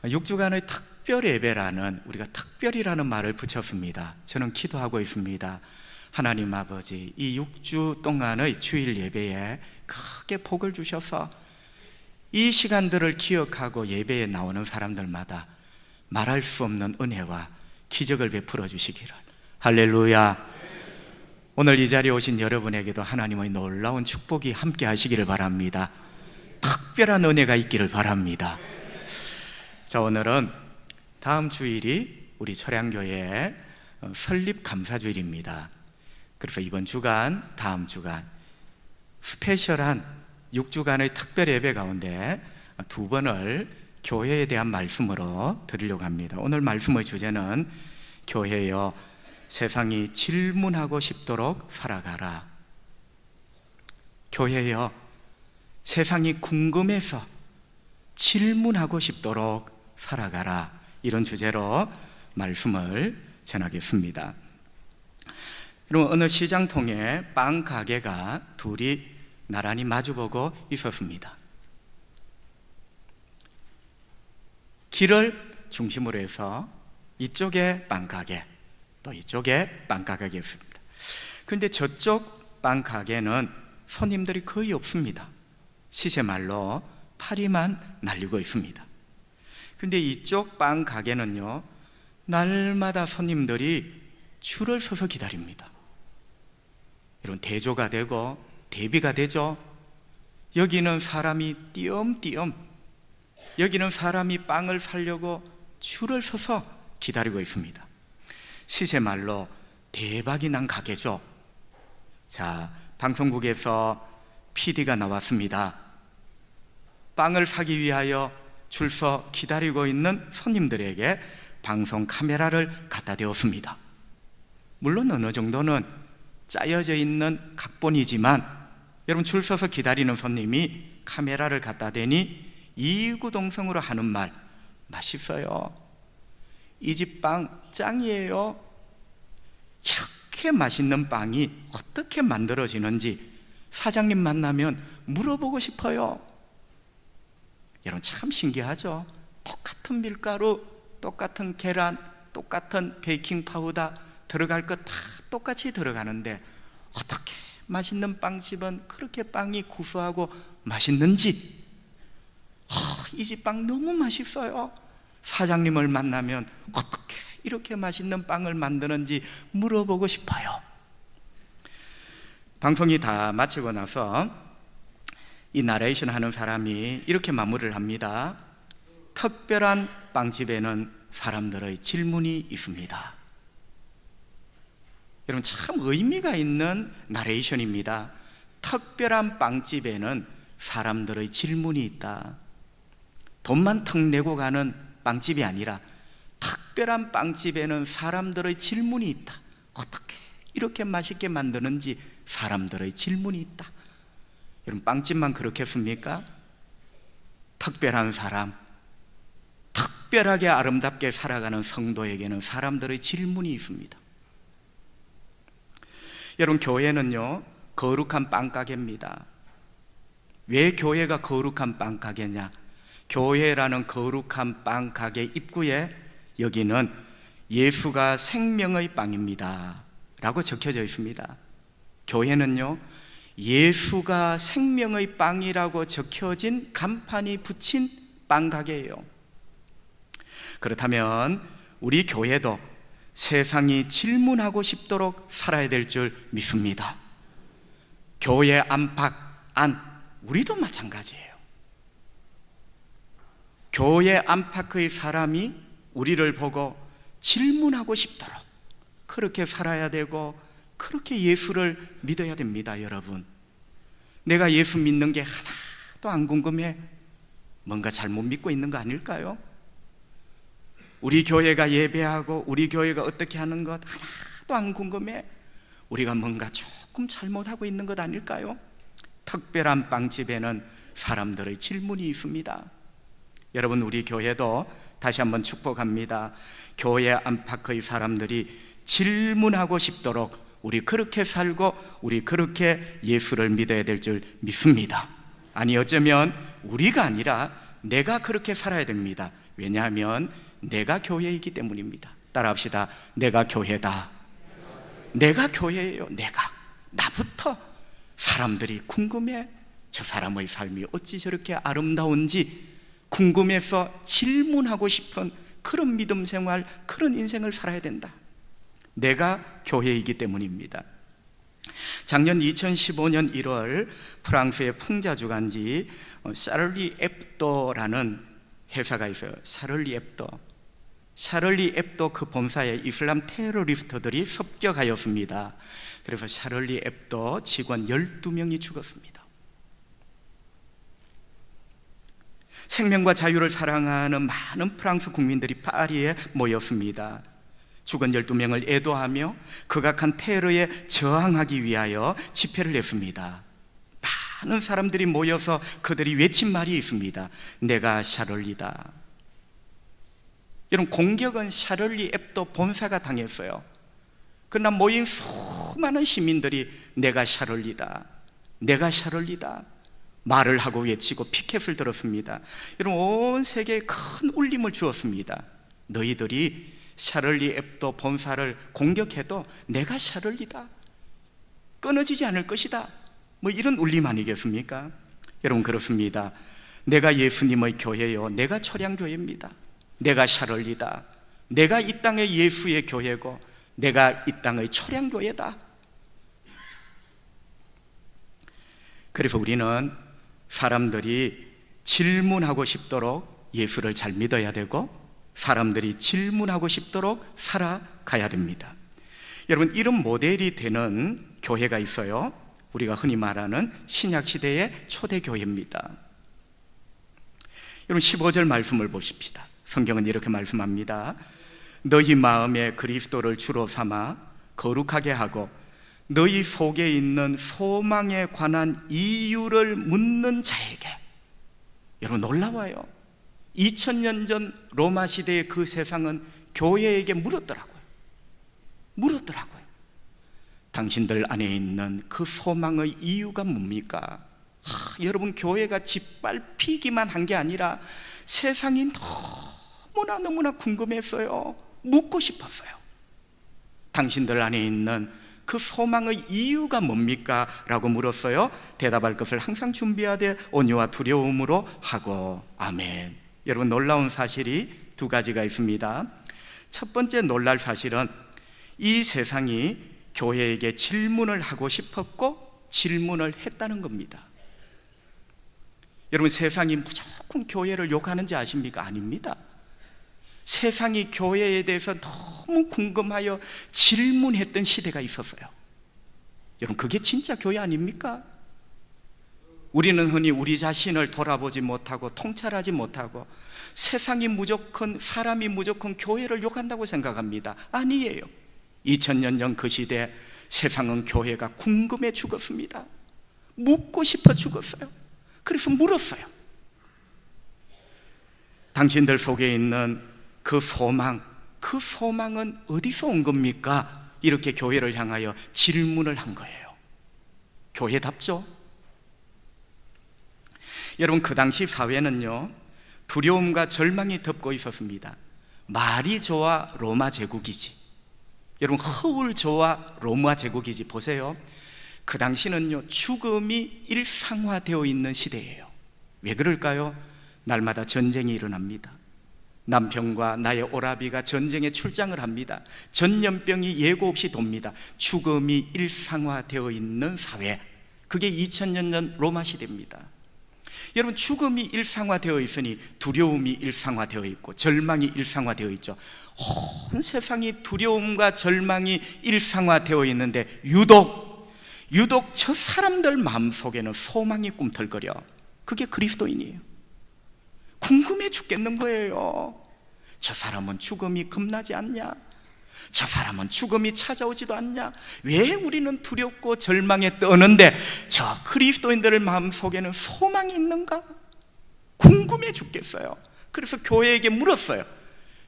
6주간의 특별 예배라는, 우리가 특별이라는 말을 붙였습니다. 저는 기도하고 있습니다. 하나님 아버지, 이 6주 동안의 주일 예배에 크게 복을 주셔서 이 시간들을 기억하고 예배에 나오는 사람들마다 말할 수 없는 은혜와 기적을 베풀어 주시기를. 할렐루야. 오늘 이 자리에 오신 여러분에게도 하나님의 놀라운 축복이 함께 하시기를 바랍니다. 특별한 은혜가 있기를 바랍니다. 자, 오늘은 다음 주일이 우리 철양교회의 설립 감사주일입니다. 그래서 이번 주간, 다음 주간 스페셜한 6주간의 특별 예배 가운데 두 번을 교회에 대한 말씀으로 드리려고 합니다. 오늘 말씀의 주제는 교회여 세상이 질문하고 싶도록 살아가라. 교회여 세상이 궁금해서 질문하고 싶도록 살아가라. 이런 주제로 말씀을 전하겠습니다. 여러분, 어느 시장통에 빵 가게가 둘이 나란히 마주보고 있었습니다. 길을 중심으로 해서 이쪽에 빵 가게, 또 이쪽에 빵 가게가 있습니다. 그런데 저쪽 빵 가게는 손님들이 거의 없습니다. 시세말로 파리만 날리고 있습니다. 그런데 이쪽 빵 가게는요, 날마다 손님들이 줄을 서서 기다립니다. 이런 대조가 되고 대비가 되죠. 여기는 사람이 띄엄띄엄, 여기는 사람이 빵을 사려고 줄을 서서 기다리고 있습니다. 시세말로 대박이 난 가게죠. 자, 방송국에서 PD가 나왔습니다. 빵을 사기 위하여 줄서 기다리고 있는 손님들에게 방송 카메라를 갖다 대었습니다. 물론 어느 정도는 짜여져 있는 각본이지만 여러분, 줄 서서 기다리는 손님이 카메라를 갖다 대니 이구동성으로 하는 말, 맛있어요. 이 집 빵 짱이에요. 이렇게 맛있는 빵이 어떻게 만들어지는지 사장님 만나면 물어보고 싶어요. 여러분, 참 신기하죠? 똑같은 밀가루, 똑같은 계란, 똑같은 베이킹 파우더, 들어갈 것 다 똑같이 들어가는데 어떻게 맛있는 빵집은 그렇게 빵이 구수하고 맛있는지, 이 집 빵 너무 맛있어요. 사장님을 만나면 어떻게 이렇게 맛있는 빵을 만드는지 물어보고 싶어요. 방송이 다 마치고 나서 이 나레이션 하는 사람이 이렇게 마무리를 합니다. 특별한 빵집에는 사람들의 질문이 있습니다. 여러분, 참 의미가 있는 나레이션입니다. 특별한 빵집에는 사람들의 질문이 있다. 돈만 턱 내고 가는 빵집이 아니라 특별한 빵집에는 사람들의 질문이 있다. 어떻게 이렇게 맛있게 만드는지 사람들의 질문이 있다. 여러분, 빵집만 그렇겠습니까? 특별한 사람, 특별하게 아름답게 살아가는 성도에게는 사람들의 질문이 있습니다. 여러분, 교회는요, 거룩한 빵가게입니다. 왜 교회가 거룩한 빵가게냐? 교회라는 거룩한 빵가게 입구에 여기는 예수가 생명의 빵입니다 라고 적혀져 있습니다. 교회는요, 예수가 생명의 빵이라고 적혀진 간판이 붙인 빵가게예요. 그렇다면 우리 교회도 세상이 질문하고 싶도록 살아야 될 줄 믿습니다. 교회 안팎 안, 우리도 마찬가지예요. 교회 안팎의 사람이 우리를 보고 질문하고 싶도록 그렇게 살아야 되고 그렇게 예수를 믿어야 됩니다. 여러분, 내가 예수 믿는 게 하나도 안 궁금해? 뭔가 잘못 믿고 있는 거 아닐까요? 우리 교회가 예배하고 우리 교회가 어떻게 하는 것 하나도 안 궁금해? 우리가 뭔가 조금 잘못하고 있는 것 아닐까요? 특별한 빵집에는 사람들의 질문이 있습니다. 여러분, 우리 교회도 다시 한번 축복합니다. 교회 안팎의 사람들이 질문하고 싶도록 우리 그렇게 살고 우리 그렇게 예수를 믿어야 될 줄 믿습니다. 아니, 어쩌면 우리가 아니라 내가 그렇게 살아야 됩니다. 왜냐하면 내가 교회이기 때문입니다. 따라합시다. 내가 교회다. 내가 교회예요. 나부터. 사람들이 궁금해. 저 사람의 삶이 어찌 저렇게 아름다운지 궁금해서 질문하고 싶은 그런 믿음 생활, 그런 인생을 살아야 된다. 내가 교회이기 때문입니다. 작년 2015년 1월 프랑스의 풍자주간지 샤를리 앱도라는 회사가 있어요. 샤를리 앱도 그 본사에 이슬람 테러리스트들이 습격하였습니다. 그래서 샤를리 앱도 직원 12명이 죽었습니다. 생명과 자유를 사랑하는 많은 프랑스 국민들이 파리에 모였습니다. 죽은 12명을 애도하며 극악한 테러에 저항하기 위하여 집회를 했습니다. 많은 사람들이 모여서 그들이 외친 말이 있습니다. 내가 샤를리다. 여러분, 공격은 샤를리 앱도 본사가 당했어요. 그러나 모인 수많은 시민들이 내가 샤를리다, 내가 샤를리다 말을 하고 외치고 피켓을 들었습니다. 여러분, 온 세계에 큰 울림을 주었습니다. 너희들이 샤를리 앱도 본사를 공격해도 내가 샤를리다, 끊어지지 않을 것이다, 뭐 이런 울림 아니겠습니까? 여러분, 그렇습니다. 내가 예수님의 교회요, 내가 초량교회입니다. 내가 샤를리다, 내가 이 땅의 예수의 교회고 내가 이 땅의 초량교회다. 그래서 우리는 사람들이 질문하고 싶도록 예수를 잘 믿어야 되고 사람들이 질문하고 싶도록 살아가야 됩니다. 여러분, 이런 모델이 되는 교회가 있어요. 우리가 흔히 말하는 신약시대의 초대교회입니다. 여러분, 15절 말씀을 보십시다. 성경은 이렇게 말씀합니다. 너희 마음에 그리스도를 주로 삼아 거룩하게 하고 너희 속에 있는 소망에 관한 이유를 묻는 자에게. 여러분, 놀라워요. 2000년 전 로마 시대의 그 세상은 교회에게 물었더라고요. 당신들 안에 있는 그 소망의 이유가 뭡니까? 여러분, 교회가 짓밟히기만 한 게 아니라 세상이 너무나 궁금했어요. 묻고 싶었어요. 당신들 안에 있는 그 소망의 이유가 뭡니까? 라고 물었어요. 대답할 것을 항상 준비하되 온유와 두려움으로 하고. 아멘. 여러분, 놀라운 사실이 두 가지가 있습니다. 첫 번째 놀랄 사실은 이 세상이 교회에게 질문을 하고 싶었고 질문을 했다는 겁니다. 여러분, 세상이 무조건 교회를 욕하는지 아십니까? 아닙니다. 세상이 교회에 대해서 너무 궁금하여 질문했던 시대가 있었어요. 여러분, 그게 진짜 교회 아닙니까? 우리는 흔히 우리 자신을 돌아보지 못하고 통찰하지 못하고 세상이 무조건, 사람이 무조건 교회를 욕한다고 생각합니다. 아니에요. 2000년 전 그 시대 세상은 교회가 궁금해 죽었습니다. 묻고 싶어 죽었어요. 그래서 물었어요. 당신들 속에 있는 그 소망은 어디서 온 겁니까? 이렇게 교회를 향하여 질문을 한 거예요. 교회답죠? 여러분, 그 당시 사회는요, 두려움과 절망이 덮고 있었습니다. 말이 좋아 로마 제국이지. 여러분, 허울 좋아 로마 제국이지. 보세요. 그 당시는요, 죽음이 일상화되어 있는 시대예요. 왜 그럴까요? 날마다 전쟁이 일어납니다. 남편과 나의 오라비가 전쟁에 출장을 합니다. 전염병이 예고 없이 돕니다. 죽음이 일상화되어 있는 사회, 그게 2000년 전 로마 시대입니다. 여러분, 죽음이 일상화되어 있으니 두려움이 일상화되어 있고 절망이 일상화되어 있죠. 온 세상이 두려움과 절망이 일상화되어 있는데 유독 저 사람들 마음속에는 소망이 꿈틀거려. 그게 그리스도인이에요. 궁금해 죽겠는 거예요. 저 사람은 죽음이 겁나지 않냐? 저 사람은 죽음이 찾아오지도 않냐? 왜 우리는 두렵고 절망에 떠는데 저 그리스도인들의 마음속에는 소망이 있는가? 궁금해 죽겠어요. 그래서 교회에게 물었어요.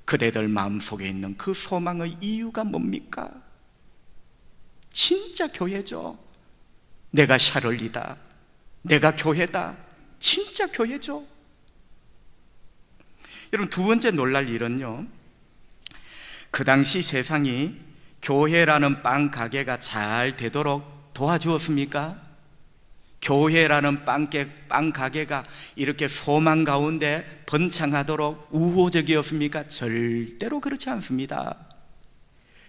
그대들 마음속에 있는 그 소망의 이유가 뭡니까? 진짜 교회죠. 내가 샤를리다, 내가 교회다, 진짜 교회죠. 여러분, 두 번째 놀랄 일은요, 그 당시 세상이 교회라는 빵 가게가 잘 되도록 도와주었습니까? 교회라는 빵 가게가 이렇게 소망 가운데 번창하도록 우호적이었습니까? 절대로 그렇지 않습니다.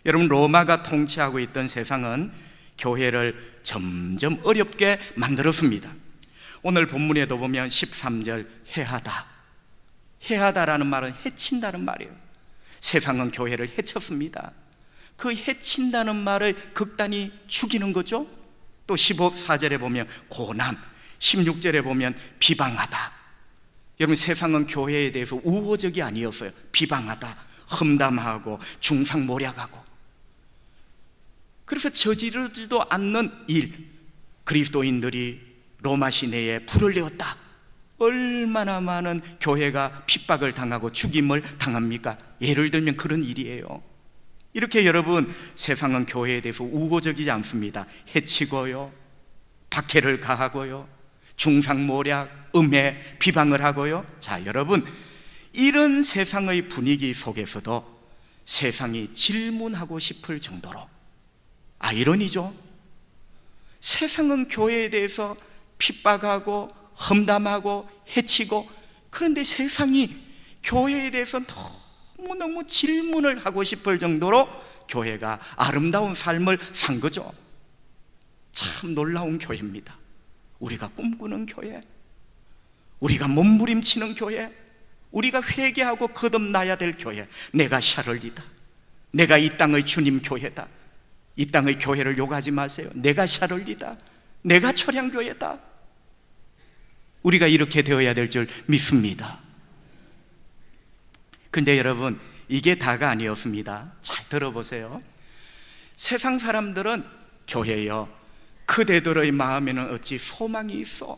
여러분, 로마가 통치하고 있던 세상은 교회를 점점 어렵게 만들었습니다. 오늘 본문에도 보면 13절 해하다, 해하다라는 말은 해친다는 말이에요. 세상은 교회를 해쳤습니다. 그 해친다는 말을 극단히 죽이는 거죠. 또 14절에 보면 고난, 16절에 보면 비방하다. 여러분, 세상은 교회에 대해서 우호적이 아니었어요. 비방하다, 험담하고 중상모략하고. 그래서 저지르지도 않는 일, 그리스도인들이 로마 시내에 불을 내었다. 얼마나 많은 교회가 핍박을 당하고 죽임을 당합니까? 예를 들면 그런 일이에요. 이렇게 여러분, 세상은 교회에 대해서 우호적이지 않습니다. 해치고요, 박해를 가하고요, 중상모략, 음해, 비방을 하고요. 자, 여러분, 이런 세상의 분위기 속에서도 세상이 질문하고 싶을 정도로, 아이러니죠. 세상은 교회에 대해서 핍박하고 험담하고 해치고, 그런데 세상이 교회에 대해서 너무너무 질문을 하고 싶을 정도로 교회가 아름다운 삶을 산 거죠. 참 놀라운 교회입니다. 우리가 꿈꾸는 교회, 우리가 몸부림치는 교회, 우리가 회개하고 거듭나야 될 교회. 내가 샤를리다, 내가 이 땅의 주님 교회다. 이 땅의 교회를 욕하지 마세요. 내가 샤를리다, 내가 초량교회다. 우리가 이렇게 되어야 될 줄 믿습니다. 근데 여러분, 이게 다가 아니었습니다. 잘 들어보세요. 세상 사람들은 교회여, 그대들의 마음에는 어찌 소망이 있어?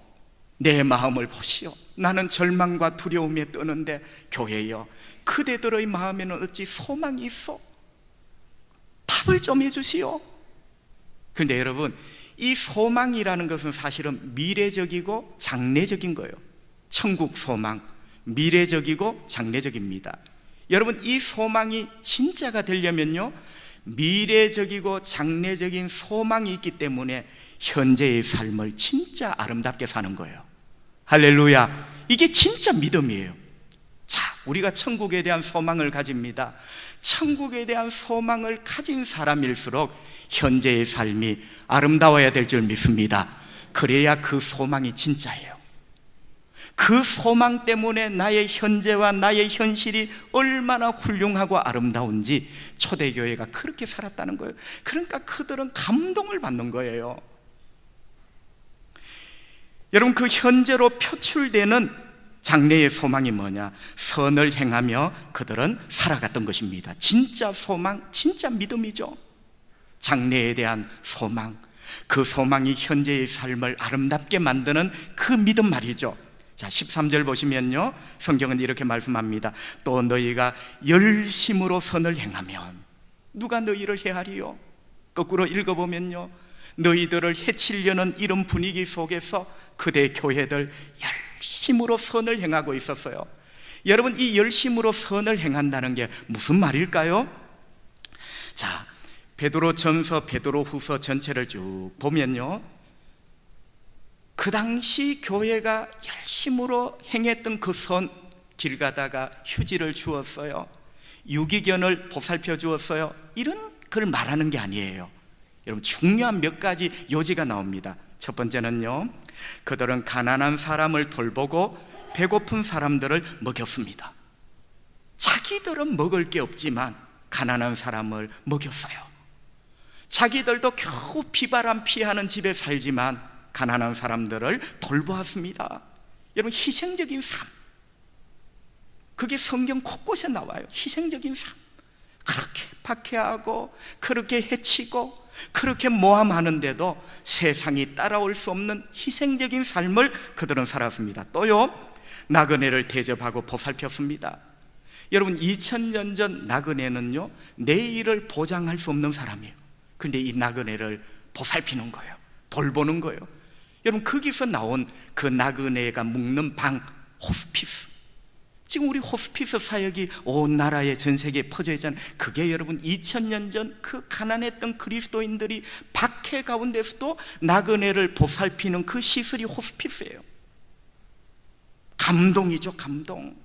내 마음을 보시오. 나는 절망과 두려움에 떠는데 교회여, 그대들의 마음에는 어찌 소망이 있어? 답을 좀 해주시오. 그런데 여러분, 이 소망이라는 것은 사실은 미래적이고 장래적인 거예요. 천국 소망, 미래적이고 장래적입니다. 여러분, 이 소망이 진짜가 되려면요, 미래적이고 장래적인 소망이 있기 때문에 현재의 삶을 진짜 아름답게 사는 거예요. 할렐루야. 이게 진짜 믿음이에요. 자, 우리가 천국에 대한 소망을 가집니다. 천국에 대한 소망을 가진 사람일수록 현재의 삶이 아름다워야 될 줄 믿습니다. 그래야 그 소망이 진짜예요. 그 소망 때문에 나의 현재와 나의 현실이 얼마나 훌륭하고 아름다운지 초대교회가 그렇게 살았다는 거예요. 그러니까 그들은 감동을 받는 거예요. 여러분, 그 현재로 표출되는 장래의 소망이 뭐냐? 선을 행하며 그들은 살아갔던 것입니다. 진짜 소망, 진짜 믿음이죠. 장래에 대한 소망, 그 소망이 현재의 삶을 아름답게 만드는 그 믿음 말이죠. 자, 13절 보시면요, 성경은 이렇게 말씀합니다. 또 너희가 열심으로 선을 행하면 누가 너희를 해하리요? 거꾸로 읽어보면요, 너희들을 해치려는 이런 분위기 속에서 그대 교회들 열심으로 선을 행하고 있었어요. 여러분, 이 열심으로 선을 행한다는 게 무슨 말일까요? 자, 베드로전서, 베드로후서 전체를 쭉 보면요, 그 당시 교회가 열심으로 행했던 그 선, 길 가다가 휴지를 주었어요, 유기견을 보살펴 주었어요, 이런 걸 말하는 게 아니에요. 여러분, 중요한 몇 가지 요지가 나옵니다. 첫 번째는요, 그들은 가난한 사람을 돌보고 배고픈 사람들을 먹였습니다. 자기들은 먹을 게 없지만 가난한 사람을 먹였어요. 자기들도 겨우 비바람 피하는 집에 살지만 가난한 사람들을 돌보았습니다. 여러분, 희생적인 삶, 그게 성경 곳곳에 나와요. 희생적인 삶. 그렇게 박해하고 그렇게 해치고 그렇게 모함하는데도 세상이 따라올 수 없는 희생적인 삶을 그들은 살았습니다. 또요, 나그네를 대접하고 보살폈습니다. 여러분, 2000년 전 나그네는요, 내일을 보장할 수 없는 사람이에요. 그런데 이 나그네를 보살피는 거예요. 돌보는 거예요. 여러분, 거기서 나온 그 나그네가 묵는 방, 호스피스, 지금 우리 호스피스 사역이 온 나라에 전 세계에 퍼져 있잖아요. 그게 여러분 2000년 전 그 가난했던 그리스도인들이 박해 가운데서도 나그네를 보살피는 그 시설이 호스피스예요. 감동이죠, 감동.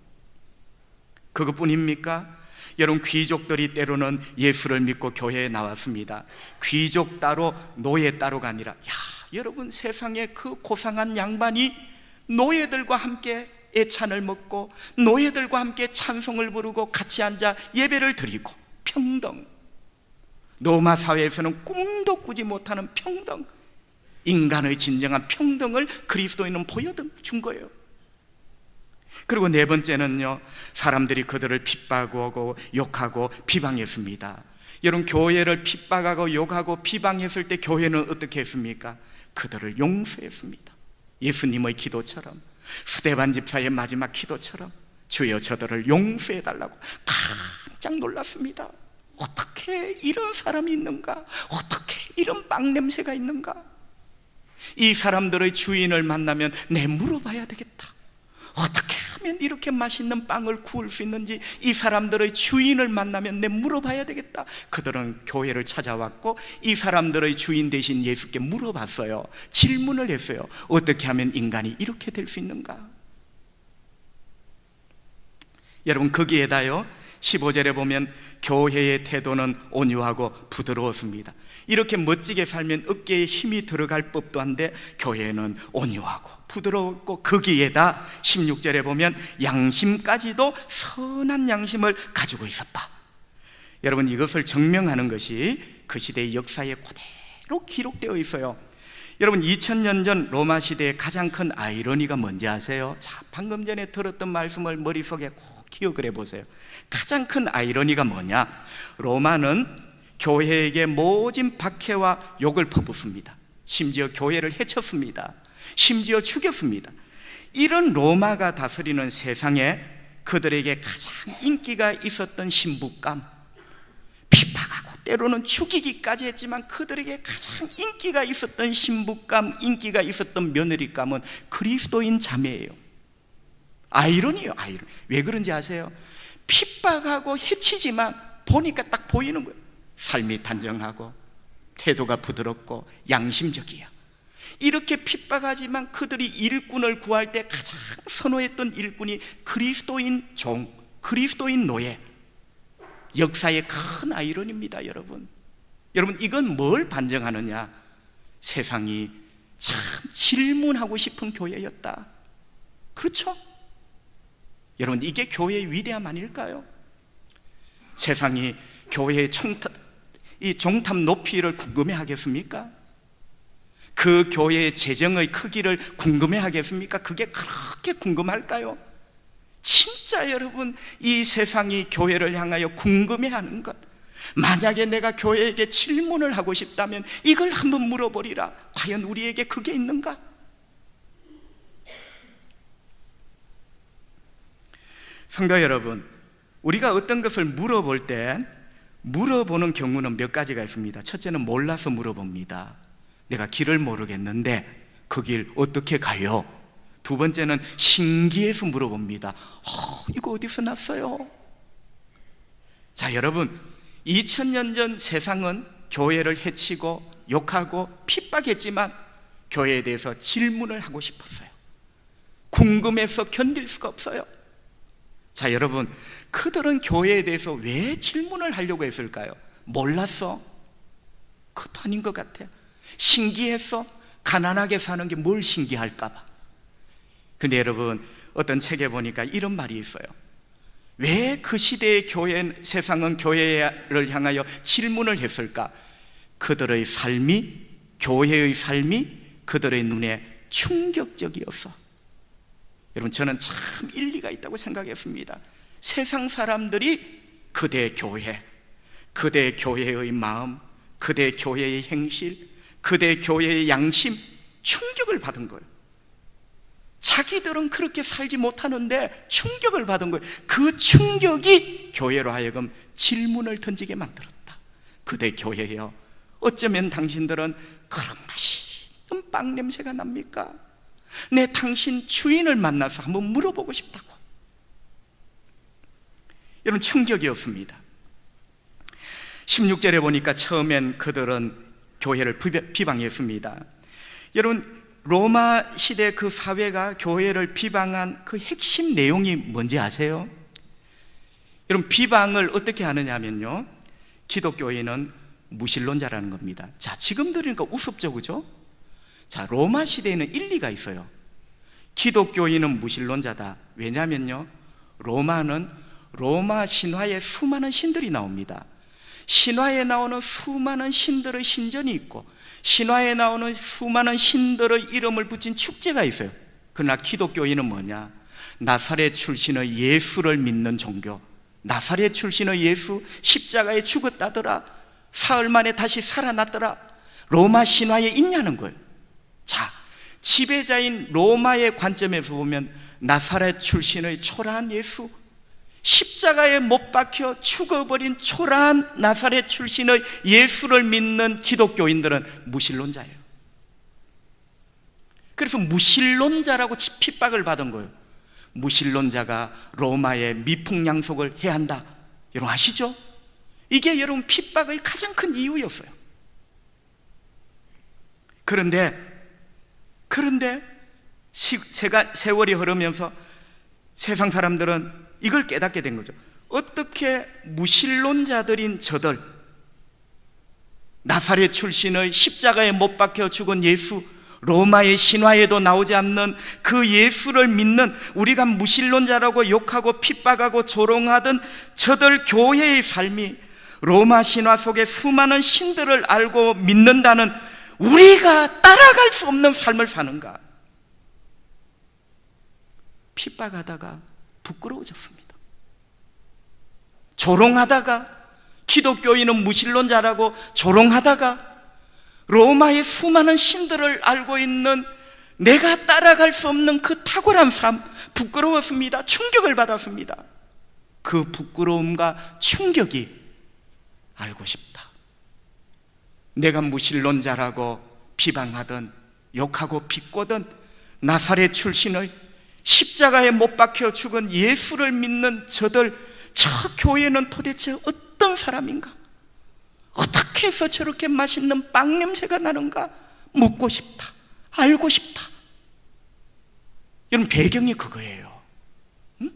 그것뿐입니까? 여러분, 귀족들이 때로는 예수를 믿고 교회에 나왔습니다. 귀족 따로 노예 따로가 아니라, 여러분, 세상에 그 고상한 양반이 노예들과 함께 애찬을 먹고 노예들과 함께 찬송을 부르고 같이 앉아 예배를 드리고, 평등, 로마 사회에서는 꿈도 꾸지 못하는 평등, 인간의 진정한 평등을 그리스도인은 보여준 거예요. 그리고 네 번째는요, 사람들이 그들을 핍박하고 욕하고 비방했습니다. 여러분, 교회를 핍박하고 욕하고 비방했을 때 교회는 어떻게 했습니까? 그들을 용서했습니다. 예수님의 기도처럼, 스데반 집사의 마지막 기도처럼, 주여 저들을 용서해달라고. 깜짝 놀랐습니다. 어떻게 이런 사람이 있는가? 어떻게 이런 빵 냄새가 있는가? 이 사람들의 주인을 만나면 내 물어봐야 되겠다. 어떻게 하면 이렇게 맛있는 빵을 구울 수 있는지 이 사람들의 주인을 만나면 내 물어봐야 되겠다. 그들은 교회를 찾아왔고 이 사람들의 주인 되신 예수께 물어봤어요. 질문을 했어요. 어떻게 하면 인간이 이렇게 될 수 있는가? 여러분, 거기에다요 15절에 보면 교회의 태도는 온유하고 부드러웠습니다. 이렇게 멋지게 살면 어깨에 힘이 들어갈 법도 한데 교회는 온유하고 부드러웠고, 거기에다 16절에 보면 양심까지도 선한 양심을 가지고 있었다. 여러분, 이것을 증명하는 것이 그 시대의 역사에 그대로 기록되어 있어요. 여러분, 2000년 전 로마 시대의 가장 큰 아이러니가 뭔지 아세요? 자, 방금 전에 들었던 말씀을 머릿속에 꼭 기억을 해보세요. 가장 큰 아이러니가 뭐냐? 로마는 교회에게 모진 박해와 욕을 퍼붓습니다. 심지어 교회를 해쳤습니다. 심지어 죽였습니다. 이런 로마가 다스리는 세상에 그들에게 가장 인기가 있었던 신부감, 핍박하고 때로는 죽이기까지 했지만 그들에게 가장 인기가 있었던 신부감, 인기가 있었던 며느리감은 그리스도인 자매예요. 아이러니예요, 아이러니. 왜 그런지 아세요? 핍박하고 해치지만 보니까 딱 보이는 거예요. 삶이 단정하고 태도가 부드럽고 양심적이야. 이렇게 핍박하지만 그들이 일꾼을 구할 때 가장 선호했던 일꾼이 그리스도인 종, 그리스도인 노예. 역사의 큰 아이러니입니다, 여러분. 여러분, 이건 뭘 반증하느냐? 세상이 참 질문하고 싶은 교회였다. 그렇죠? 여러분, 이게 교회의 위대함 아닐까요? 세상이 교회의 이 종탑 높이를 궁금해 하겠습니까? 그 교회의 재정의 크기를 궁금해 하겠습니까? 그게 그렇게 궁금할까요? 진짜 여러분, 이 세상이 교회를 향하여 궁금해 하는 것, 만약에 내가 교회에게 질문을 하고 싶다면 이걸 한번 물어보리라. 과연 우리에게 그게 있는가? 성도 여러분, 우리가 어떤 것을 물어볼 때 물어보는 경우는 몇 가지가 있습니다. 첫째는 몰라서 물어봅니다. 내가 길을 모르겠는데 그 길 어떻게 가요? 두 번째는 신기해서 물어봅니다. 이거 어디서 났어요? 자, 여러분, 2000년 전 세상은 교회를 해치고 욕하고 핍박했지만 교회에 대해서 질문을 하고 싶었어요. 궁금해서 견딜 수가 없어요. 자, 여러분, 그들은 교회에 대해서 왜 질문을 하려고 했을까요? 몰랐어? 그것도 아닌 것 같아요. 신기했어? 가난하게 사는 게 뭘 신기할까 봐. 근데 여러분, 어떤 책에 보니까 이런 말이 있어요. 왜 그 시대의 세상은 교회를 향하여 질문을 했을까? 그들의 삶이, 교회의 삶이 그들의 눈에 충격적이었어. 여러분, 저는 참 일리가 있다고 생각했습니다. 세상 사람들이 그대 교회, 그대 교회의 마음, 그대 교회의 행실, 그대 교회의 양심, 충격을 받은 거예요. 자기들은 그렇게 살지 못하는데 충격을 받은 거예요. 그 충격이 교회로 하여금 질문을 던지게 만들었다. 그대 교회여, 어쩌면 당신들은 그런 맛있는 빵 냄새가 납니까? 내 당신 주인을 만나서 한번 물어보고 싶다고. 여러분, 충격이었습니다. 16절에 보니까 처음엔 그들은 교회를 비방했습니다. 여러분, 로마 시대 그 사회가 교회를 비방한 그 핵심 내용이 뭔지 아세요? 여러분, 비방을 어떻게 하느냐 하면요, 기독교인은 무신론자라는 겁니다. 자, 지금 들으니까 우습죠, 그죠? 자, 로마 시대에는 일리가 있어요. 기독교인은 무신론자다. 왜냐면요, 로마는 로마 신화에 수많은 신들이 나옵니다. 신화에 나오는 수많은 신들의 신전이 있고, 신화에 나오는 수많은 신들의 이름을 붙인 축제가 있어요. 그러나 기독교인은 뭐냐? 나사렛 출신의 예수를 믿는 종교. 나사렛 출신의 예수, 십자가에 죽었다더라, 사흘 만에 다시 살아났더라, 로마 신화에 있냐는 거예요. 자, 지배자인 로마의 관점에서 보면 나사렛 출신의 초라한 예수, 십자가에 못 박혀 죽어버린 초라한 나사렛 출신의 예수를 믿는 기독교인들은 무신론자예요. 그래서 무신론자라고 핍박을 받은 거예요. 무신론자가 로마의 미풍양속을 해야 한다. 여러분 아시죠? 이게 여러분 핍박의 가장 큰 이유였어요. 그런데 세월이 흐르면서 세상 사람들은 이걸 깨닫게 된 거죠. 어떻게 무신론자들인 저들, 나사렛 출신의 십자가에 못 박혀 죽은 예수, 로마의 신화에도 나오지 않는 그 예수를 믿는, 우리가 무신론자라고 욕하고 핍박하고 조롱하던 저들 교회의 삶이 로마 신화 속에 수많은 신들을 알고 믿는다는 우리가 따라갈 수 없는 삶을 사는가? 핍박하다가 부끄러워졌습니다. 조롱하다가, 기독교인은 무신론자라고 조롱하다가 로마의 수많은 신들을 알고 있는 내가 따라갈 수 없는 그 탁월한 삶, 부끄러웠습니다. 충격을 받았습니다. 그 부끄러움과 충격이 알고 싶다. 내가 무신론자라고 비방하던, 욕하고 비꼬던 나사렛 출신의 십자가에 못 박혀 죽은 예수를 믿는 저들, 저 교회는 도대체 어떤 사람인가? 어떻게 해서 저렇게 맛있는 빵 냄새가 나는가? 묻고 싶다. 알고 싶다. 여러분, 배경이 그거예요. 응?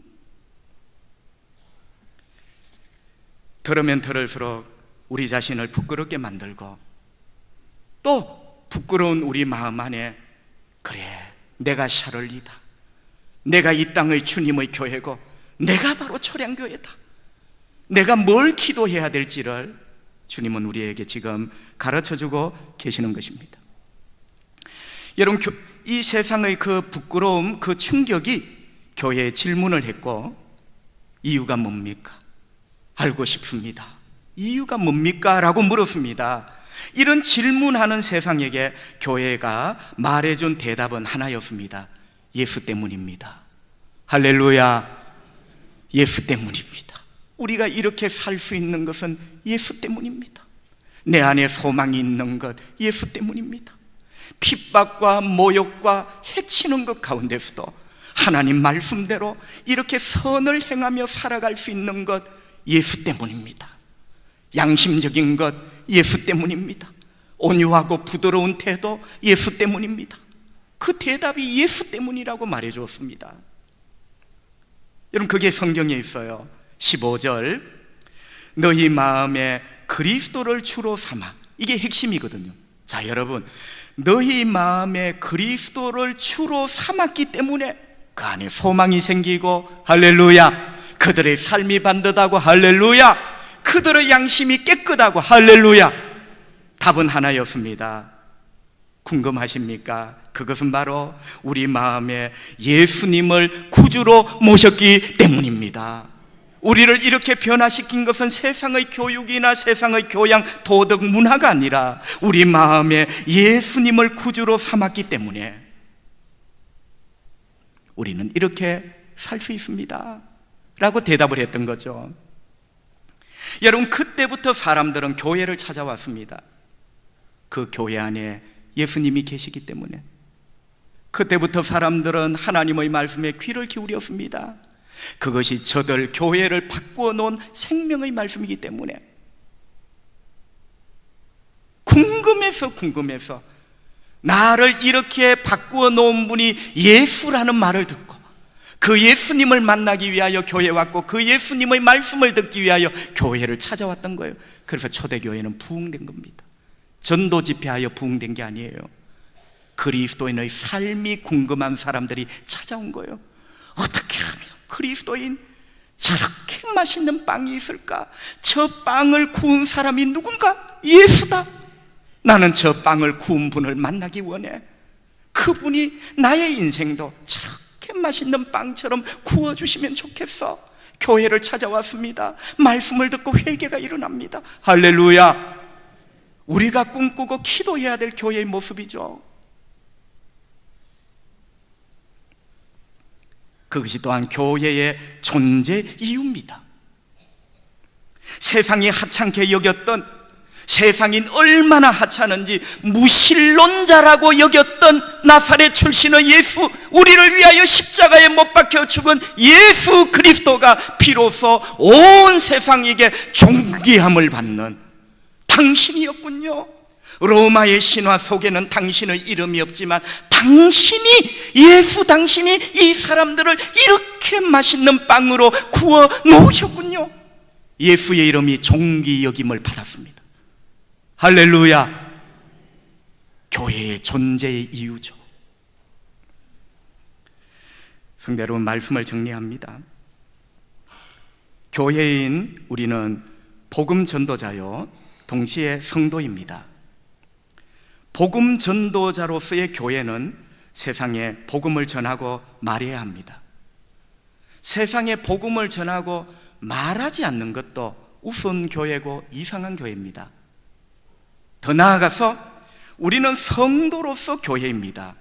들으면 들을수록 우리 자신을 부끄럽게 만들고, 또 부끄러운 우리 마음 안에, 그래, 내가 샤를리다, 내가 이 땅의 주님의 교회고 내가 바로 초량교회다, 내가 뭘 기도해야 될지를 주님은 우리에게 지금 가르쳐주고 계시는 것입니다. 여러분, 이 세상의 그 부끄러움, 그 충격이 교회에 질문을 했고, 이유가 뭡니까? 알고 싶습니다. 이유가 뭡니까? 라고 물었습니다. 이런 질문하는 세상에게 교회가 말해준 대답은 하나였습니다. 예수 때문입니다. 할렐루야. 예수 때문입니다. 우리가 이렇게 살 수 있는 것은 예수 때문입니다. 내 안에 소망이 있는 것 예수 때문입니다. 핍박과 모욕과 해치는 것 가운데서도 하나님 말씀대로 이렇게 선을 행하며 살아갈 수 있는 것 예수 때문입니다. 양심적인 것 예수 때문입니다. 온유하고 부드러운 태도 예수 때문입니다. 그 대답이 예수 때문이라고 말해 주었습니다. 여러분, 그게 성경에 있어요. 15절, 너희 마음에 그리스도를 주로 삼아. 이게 핵심이거든요. 자, 여러분, 너희 마음에 그리스도를 주로 삼았기 때문에 그 안에 소망이 생기고, 할렐루야, 그들의 삶이 반듯하고, 할렐루야, 그들의 양심이 깨끗하고, 할렐루야. 답은 하나였습니다. 궁금하십니까? 그것은 바로 우리 마음에 예수님을 구주로 모셨기 때문입니다. 우리를 이렇게 변화시킨 것은 세상의 교육이나 세상의 교양, 도덕, 문화가 아니라 우리 마음에 예수님을 구주로 삼았기 때문에 우리는 이렇게 살 수 있습니다 라고 대답을 했던 거죠. 여러분, 그때부터 사람들은 교회를 찾아왔습니다. 그 교회 안에 예수님이 계시기 때문에. 그때부터 사람들은 하나님의 말씀에 귀를 기울였습니다. 그것이 저들 교회를 바꾸어 놓은 생명의 말씀이기 때문에 궁금해서 나를 이렇게 바꾸어 놓은 분이 예수라는 말을 듣고 그 예수님을 만나기 위하여 교회에 왔고 그 예수님의 말씀을 듣기 위하여 교회를 찾아왔던 거예요. 그래서 초대교회는 부흥된 겁니다. 전도 집회하여 부흥된 게 아니에요. 그리스도인의 삶이 궁금한 사람들이 찾아온 거예요. 어떻게 하면 그리스도인 저렇게 맛있는 빵이 있을까? 저 빵을 구운 사람이 누군가? 예수다. 나는 저 빵을 구운 분을 만나기 원해. 그분이 나의 인생도 저렇게 맛있는 빵처럼 구워주시면 좋겠어. 교회를 찾아왔습니다. 말씀을 듣고 회개가 일어납니다. 할렐루야. 우리가 꿈꾸고 기도해야 될 교회의 모습이죠. 그것이 또한 교회의 존재 이유입니다. 세상이 하찮게 여겼던, 세상이 얼마나 하찮은지 무신론자라고 여겼던 나사렛 출신의 예수, 우리를 위하여 십자가에 못 박혀 죽은 예수 그리스도가 비로소 온 세상에게 존귀함을 받는 당신이었군요. 로마의 신화 속에는 당신의 이름이 없지만 당신이 이 사람들을 이렇게 맛있는 빵으로 구워 놓으셨군요. 예수의 이름이 존귀 여김을 받았습니다. 할렐루야. 교회의 존재의 이유죠. 성도 여러분, 말씀을 정리합니다. 교회인 우리는 복음 전도자요 동시에 성도입니다. 복음 전도자로서의 교회는 세상에 복음을 전하고 말해야 합니다. 세상에 복음을 전하고 말하지 않는 것도 우스운 교회고 이상한 교회입니다. 더 나아가서 우리는 성도로서 교회입니다.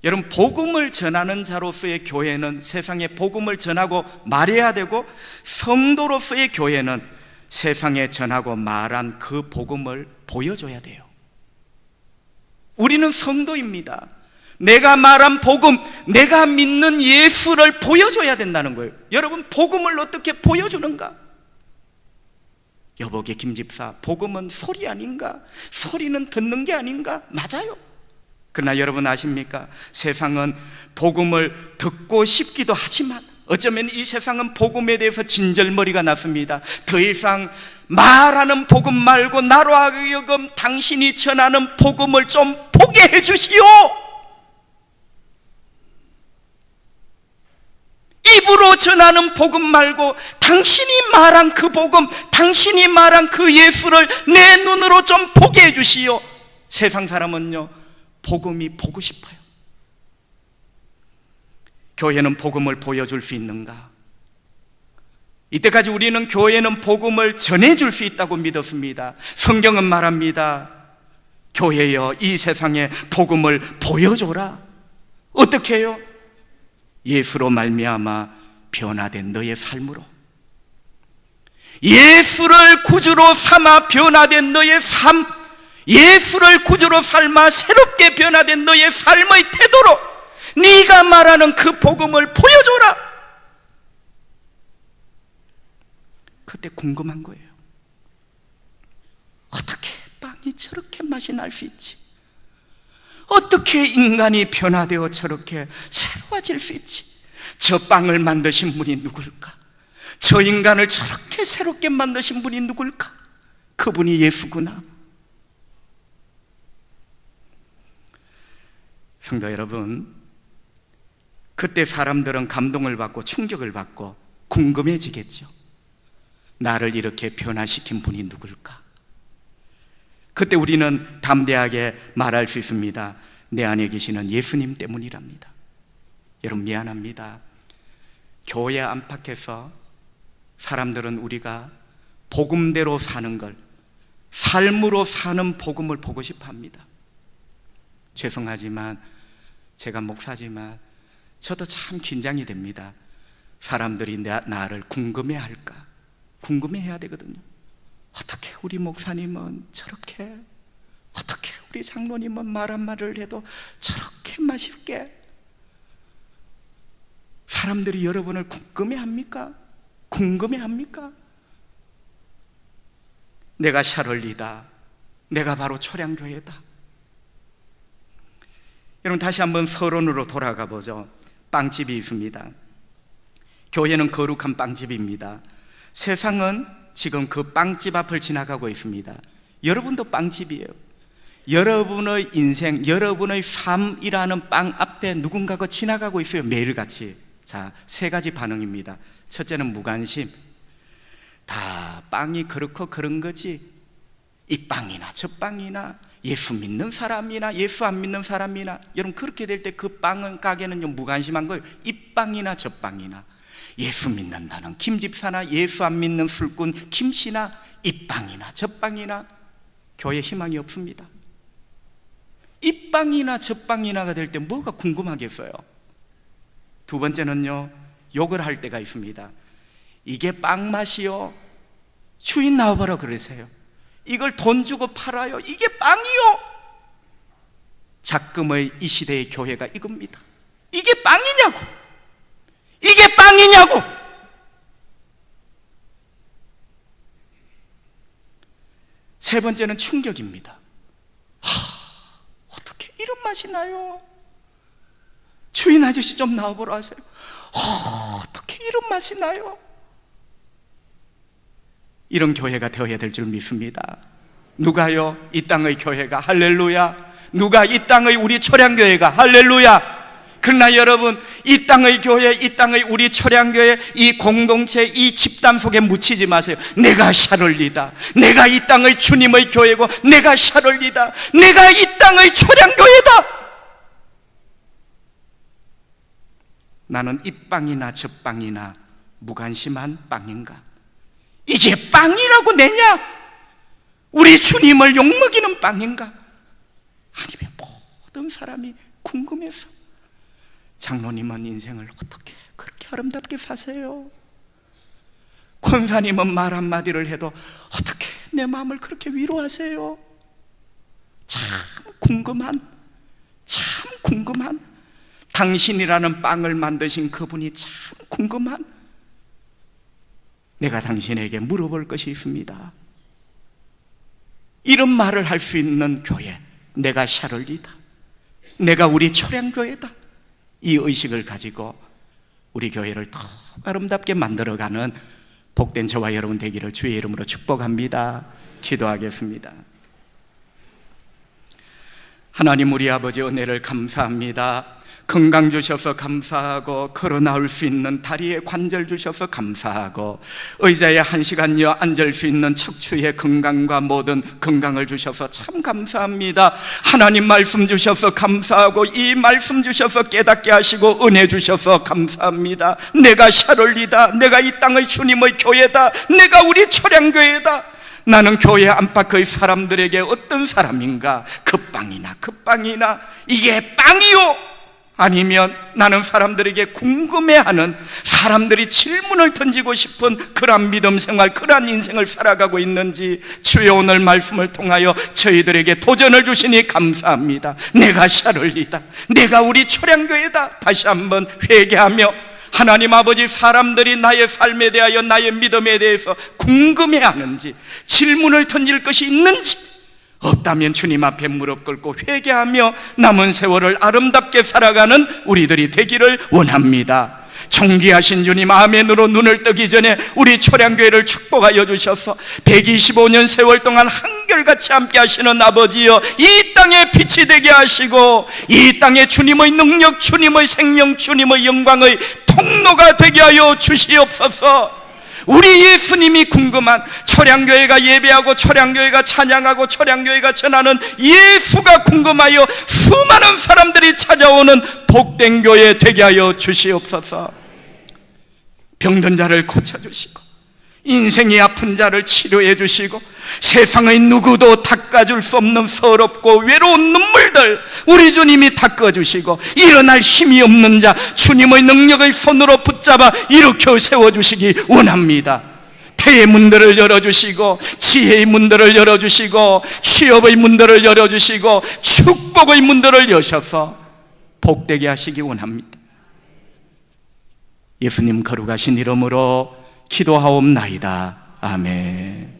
여러분, 복음을 전하는 자로서의 교회는 세상에 복음을 전하고 말해야 되고, 성도로서의 교회는 세상에 전하고 말한 그 복음을 보여줘야 돼요. 우리는 성도입니다. 내가 말한 복음, 내가 믿는 예수를 보여줘야 된다는 거예요. 여러분, 복음을 어떻게 보여주는가? 여보게 김집사, 복음은 소리 아닌가? 소리는 듣는 게 아닌가? 맞아요. 그러나 여러분 아십니까? 세상은 복음을 듣고 싶기도 하지만 어쩌면 이 세상은 복음에 대해서 진절머리가 났습니다. 더 이상 말하는 복음 말고 나로 하여금 당신이 전하는 복음을 좀 보게 해주시오. 입으로 전하는 복음 말고 당신이 말한 그 복음, 당신이 말한 그 예수를 내 눈으로 좀 보게 해주시오. 세상 사람은요, 복음이 보고 싶어요. 교회는 복음을 보여줄 수 있는가? 이때까지 우리는 교회는 복음을 전해줄 수 있다고 믿었습니다. 성경은 말합니다. 교회여, 이 세상에 복음을 보여줘라. 어떻게 해요? 예수로 말미암아 변화된 너의 삶으로, 예수를 구주로 삼아 변화된 너의 삶, 예수를 구주로 삼아 새롭게 변화된 너의 삶의 태도로 네가 말하는 그 복음을 보여줘라. 그때 궁금한 거예요. 어떻게 빵이 저렇게 맛이 날 수 있지? 어떻게 인간이 변화되어 저렇게 새로워질 수 있지? 저 빵을 만드신 분이 누굴까? 저 인간을 저렇게 새롭게 만드신 분이 누굴까? 그분이 예수구나. 성도 여러분, 그때 사람들은 감동을 받고 충격을 받고 궁금해지겠죠. 나를 이렇게 변화시킨 분이 누굴까? 그때 우리는 담대하게 말할 수 있습니다. 내 안에 계시는 예수님 때문이랍니다. 여러분, 미안합니다. 교회 안팎에서 사람들은 우리가 복음대로 사는 걸, 삶으로 사는 복음을 보고 싶어 합니다. 죄송하지만 제가 목사지만 저도 참 긴장이 됩니다. 사람들이 나를 궁금해할까? 궁금해해야 되거든요. 어떻게 우리 목사님은 저렇게, 어떻게 우리 장로님은 말 한마디를 해도 저렇게 맛있게 사람들이 여러분을 궁금해합니까? 궁금해합니까? 내가 샤를리다, 내가 바로 초량교회다. 여러분, 다시 한번 서론으로 돌아가 보죠. 빵집이 있습니다. 교회는 거룩한 빵집입니다. 세상은 지금 그 빵집 앞을 지나가고 있습니다. 여러분도 빵집이에요. 여러분의 인생, 여러분의 삶이라는 빵 앞에 누군가가 지나가고 있어요. 매일같이. 자, 세 가지 반응입니다. 첫째는 무관심. 다 빵이 그렇고 그런 거지, 이 빵이나 저 빵이나, 예수 믿는 사람이나 예수 안 믿는 사람이나. 여러분, 그렇게 될 때 그 빵은 가게는 좀 무관심한 거예요. 이 빵이나 저 빵이나, 예수 믿는다는 김집사나 예수 안 믿는 술꾼 김씨나, 이 빵이나 저 빵이나. 교회에 희망이 없습니다. 이 빵이나 저 빵이나가 될 때 뭐가 궁금하겠어요? 두 번째는요, 욕을 할 때가 있습니다. 이게 빵 맛이요, 주인 나와보라 그러세요. 이걸 돈 주고 팔아요, 이게 빵이요. 작금의 이 시대의 교회가 이겁니다. 이게 빵이냐고, 이게 빵이냐고. 세 번째는 충격입니다. 어떻게 이런 맛이 나요? 주인 아저씨 좀 나와보라 하세요. 어떻게 이런 맛이 나요? 이런 교회가 되어야 될 줄 믿습니다. 누가요? 이 땅의 교회가. 할렐루야. 누가? 이 땅의 우리 초량교회가. 할렐루야. 그러나 여러분, 이 땅의 교회, 이 땅의 우리 초량교회, 이 공동체, 이 집단 속에 묻히지 마세요. 내가 샤를리다, 내가 이 땅의 주님의 교회고, 내가 샤를리다, 내가 이 땅의 초량교회다. 나는 이 빵이나 저 빵이나 무관심한 빵인가? 이게 빵이라고 내냐? 우리 주님을 욕먹이는 빵인가? 아니면 모든 사람이 궁금해서. 장로님은 인생을 어떻게 그렇게 아름답게 사세요? 권사님은 말 한마디를 해도 어떻게 내 마음을 그렇게 위로하세요? 참 궁금한, 당신이라는 빵을 만드신 그분이 참 궁금한. 내가 당신에게 물어볼 것이 있습니다. 이런 말을 할 수 있는 교회, 내가 샤를리다, 내가 우리 초량교회다. 이 의식을 가지고 우리 교회를 더 아름답게 만들어가는 복된 저와 여러분 되기를 주의 이름으로 축복합니다. 기도하겠습니다. 하나님, 우리 아버지 은혜를 감사합니다. 건강 주셔서 감사하고, 걸어 나올 수 있는 다리에 관절 주셔서 감사하고, 의자에 1시간여 앉을 수 있는 척추의 건강과 모든 건강을 주셔서 참 감사합니다. 하나님 말씀 주셔서 감사하고, 이 말씀 주셔서 깨닫게 하시고 은혜 주셔서 감사합니다. 내가 샤를리다, 내가 이 땅의 주님의 교회다, 내가 우리 초량교회다. 나는 교회 안팎의 사람들에게 어떤 사람인가? 그 빵이나 이게 빵이요? 아니면 나는 사람들에게 궁금해하는, 사람들이 질문을 던지고 싶은 그러한 믿음 생활, 그러한 인생을 살아가고 있는지 주여 오늘 말씀을 통하여 저희들에게 도전을 주시니 감사합니다. 내가 샤를리다, 내가 우리 초량교회다. 다시 한번 회개하며 하나님 아버지, 사람들이 나의 삶에 대하여, 나의 믿음에 대해서 궁금해하는지, 질문을 던질 것이 있는지, 없다면 주님 앞에 무릎 꿇고 회개하며 남은 세월을 아름답게 살아가는 우리들이 되기를 원합니다. 존귀하신 주님, 아멘으로 눈을 뜨기 전에 우리 초량교회를 축복하여 주셔서 125년 세월 동안 한결같이 함께 하시는 아버지여, 이 땅에 빛이 되게 하시고, 이 땅에 주님의 능력, 주님의 생명, 주님의 영광의 통로가 되게 하여 주시옵소서. 우리 예수님이 궁금한, 초량교회가 예배하고 초량교회가 찬양하고 초량교회가 전하는 예수가 궁금하여 수많은 사람들이 찾아오는 복된 교회 되게 하여 주시옵소서. 병든 자를 고쳐주시고, 인생이 아픈 자를 치료해 주시고, 세상의 누구도 닦아줄 수 없는 서럽고 외로운 눈물들 우리 주님이 닦아주시고, 일어날 힘이 없는 자 주님의 능력의 손으로 붙잡아 일으켜 세워주시기 원합니다. 태의 문들을 열어주시고, 지혜의 문들을 열어주시고, 취업의 문들을 열어주시고, 축복의 문들을 여셔서 복되게 하시기 원합니다. 예수님 거룩하신 이름으로 기도하옵나이다. 아멘.